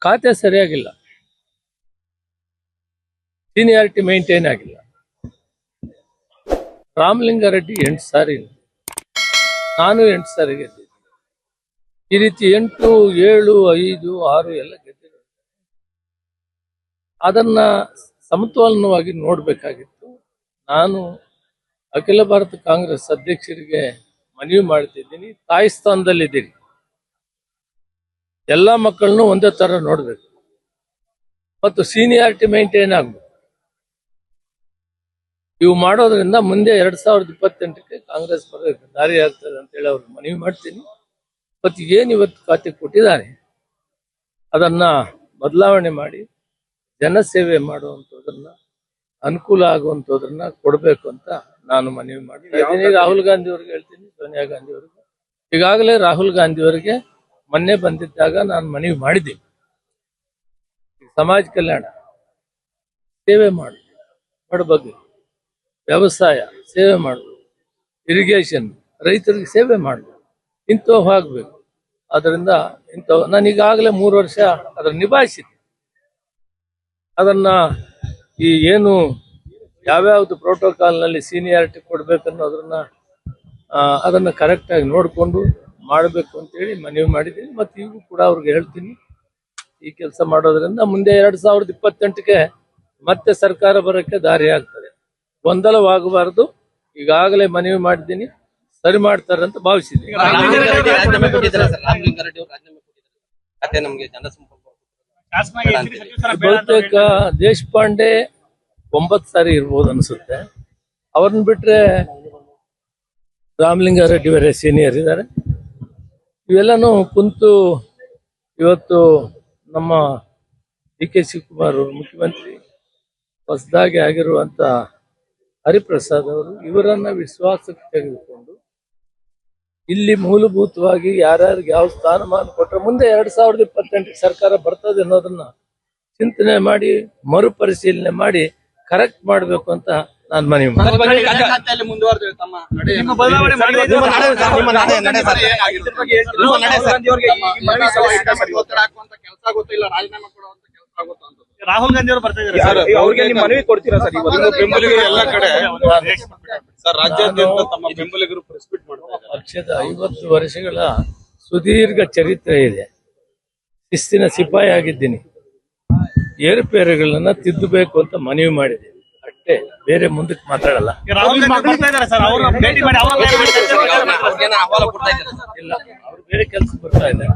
ಖಾತೆ ಸರಿಯಾಗಿಲ್ಲ, seniority maintain ಆಗಿಲ್ಲ. ರಾಮಲಿಂಗಾರೆಡ್ಡಿ 8 ಸಾರಿ, ನಾನು 8 ಸಾರಿ ಗೆದ್ದಿದ್ದೆ. ಈ ರೀತಿ 8, 7, 5, 6 ಎಲ್ಲ ಗೆದ್ದಿದ್ದೆ. ಅದನ್ನ ಸಮತೋಲನವಾಗಿ ನೋಡ್ಬೇಕಾಗಿತ್ತು. ನಾನು ಅಖಿಲ ಭಾರತ ಕಾಂಗ್ರೆಸ್ ಅಧ್ಯಕ್ಷರಿಗೆ ಮನವಿ ಮಾಡ್ತಿದ್ದೀನಿ, ತಾಯಿ ಸ್ಥಾನದಲ್ಲಿದ್ದೀರಿ, ಎಲ್ಲ ಮಕ್ಕಳನ್ನು ಒಂದೇ ತರ ನೋಡ್ಬೇಕು ಮತ್ತು ಸೀನಿಯಾರಿಟಿ ಮೇಂಟೈನ್ ಆಗ್ಬೇಕು. ಇವು ಮಾಡೋದ್ರಿಂದ ಮುಂದೆ 2028ಕ್ಕೆ ಕಾಂಗ್ರೆಸ್ ಬರೋದಕ್ಕೆ ದಾರಿ ಆಗ್ತದೆ ಅಂತೇಳಿ ಅವ್ರಿಗೆ ಮನವಿ ಮಾಡ್ತೀನಿ. ಮತ್ತು ಏನು ಇವತ್ತು ಖಾತೆ ಕೊಟ್ಟಿದ್ದಾರೆ ಅದನ್ನ ಬದಲಾವಣೆ ಮಾಡಿ ಜನಸೇವೆ ಮಾಡುವಂಥದ್ದನ್ನ, ಅನುಕೂಲ ಆಗುವಂಥದ್ದನ್ನ ಕೊಡಬೇಕು ಅಂತ ನಾನು ಮನವಿ ಮಾಡ್ತೀನಿ. ರಾಹುಲ್ ಗಾಂಧಿ ಅವ್ರಿಗೆ ಹೇಳ್ತೀನಿ, ಸೋನಿಯಾ ಗಾಂಧಿ ಅವ್ರಿಗೆ. ಈಗಾಗಲೇ ರಾಹುಲ್ ಗಾಂಧಿ ಅವರಿಗೆ ಮೊನ್ನೆ ಬಂದಿದ್ದಾಗ ನಾನು ಮನವಿ ಮಾಡಿದ್ದೀನಿ, ಸಮಾಜ ಕಲ್ಯಾಣ ಸೇವೆ ಮಾಡು, ಬಡಬಗ್ಗರಿಗೆ ವ್ಯವಸಾಯ ಸೇವೆ ಮಾಡಬೇಕು, ಇರಿಗೇಷನ್ ರೈತರಿಗೆ ಸೇವೆ ಮಾಡಬೇಕು, ಇಂಥವು ಆಗಬೇಕು. ಅದರಿಂದ ಇಂಥವು ನಾನು ಈಗಾಗಲೇ 3 ವರ್ಷ ಅದನ್ನು ನಿಭಾಯಿಸಿದ್ದೆ. ಅದನ್ನ ಈ ಏನು ಯಾವ್ಯಾವ್ದು ಪ್ರೋಟೋಕಾಲ್ನಲ್ಲಿ ಸೀನಿಯಾರಿಟಿ ಕೊಡ್ಬೇಕನ್ನೋದನ್ನ ಅದನ್ನ ಕರೆಕ್ಟಾಗಿ ನೋಡಿಕೊಂಡು ಮಾಡಬೇಕು ಅಂತೇಳಿ ಮನವಿ ಮಾಡಿದ್ದೀನಿ. ಮತ್ತು ಈಗೂ ಕೂಡ ಅವ್ರಿಗೆ ಹೇಳ್ತೀನಿ, ಈ ಕೆಲಸ ಮಾಡೋದ್ರಿಂದ ಮುಂದೆ 2028ಕ್ಕೆ ಮತ್ತೆ ಸರ್ಕಾರ ಬರೋಕ್ಕೆ ದಾರಿ ಆಗ್ತದೆ. ಗೊಂದಲವಾಗಬಾರದು. ಈಗಾಗಲೇ ಮನವಿ ಮಾಡಿದ್ದೀನಿ, ಸರಿ ಮಾಡ್ತಾರೆ ಅಂತ ಭಾವಿಸಿದ್ದೀನಿ. ಬಹುತೇಕ ದೇಶಪಾಂಡೆ 9 ಸಾರಿ ಇರ್ಬೋದು ಅನ್ಸುತ್ತೆ. ಅವ್ರನ್ನ ಬಿಟ್ರೆ ರಾಮಲಿಂಗಾರೆಡ್ಡಿ ಅವರೇ ಸೀನಿಯರ್ ಇದ್ದಾರೆ. ಇವೆಲ್ಲನೂ ಕುಂತು ಇವತ್ತು ನಮ್ಮ ಡಿ.ಕೆ. ಶಿವಕುಮಾರ್ ಅವರು ಮುಖ್ಯಮಂತ್ರಿ, ಹೊಸದಾಗಿ ಆಗಿರುವಂತ ಹರಿಪ್ರಸಾದ್ ಅವರು ಇವರನ್ನ ವಿಶ್ವಾಸಕ್ಕೆ ತೆಗೆದುಕೊಂಡು ಇಲ್ಲಿ ಮೂಲಭೂತವಾಗಿ ಯಾರ್ಯಾರಿಗೆ ಯಾವ ಸ್ಥಾನಮಾನ ಕೊಟ್ಟರೆ ಮುಂದೆ 2028ಕ್ಕೆ ಸರ್ಕಾರ ಬರ್ತದೆ ಅನ್ನೋದನ್ನ ಚಿಂತನೆ ಮಾಡಿ ಮರುಪರಿಶೀಲನೆ ಮಾಡಿ ಕರೆಕ್ಟ್ ಮಾಡಬೇಕು ಅಂತ ನಾನು ಮನವಿ ರಾಹುಲ್ ಗಾಂಧಿ ಅವರು ಬರ್ತಾ ಇದ್ದಾರೆ, ಅವ್ರಿಗೆ ನೀವು ಮನವಿ ಕೊಡ್ತೀರಾ ಸರ್? ಬೆಂಬಲಿಗರು ಎಲ್ಲ ಕಡೆ ಸರ್, ರಾಜ್ಯಾದ್ಯಂತ ತಮ್ಮ ಬೆಂಬಲಿಗರು ಪ್ರೆಸ್ ಮೀಟ್ ಮಾಡ್ತಾರೆ. ಪಕ್ಷದ 50 ವರ್ಷಗಳ ಸುದೀರ್ಘ ಚರಿತ್ರೆ ಇದೆ. ಶಿಸ್ತಿನ ಸಿಪಾಯಿ ಆಗಿದ್ದೀನಿ. ಏರುಪೇರುಗಳನ್ನ ತಿದ್ದಬೇಕು ಅಂತ ಮನವಿ ಮಾಡಿದ್ದೀನಿ ಅಷ್ಟೇ, ಬೇರೆ ಮುಂದಕ್ಕೆ ಮಾತಾಡಲ್ಲ. ಇಲ್ಲ, ಅವ್ರು ಬೇರೆ ಕೆಲಸ ಬರ್ತಾ ಇದ್ದಾರೆ.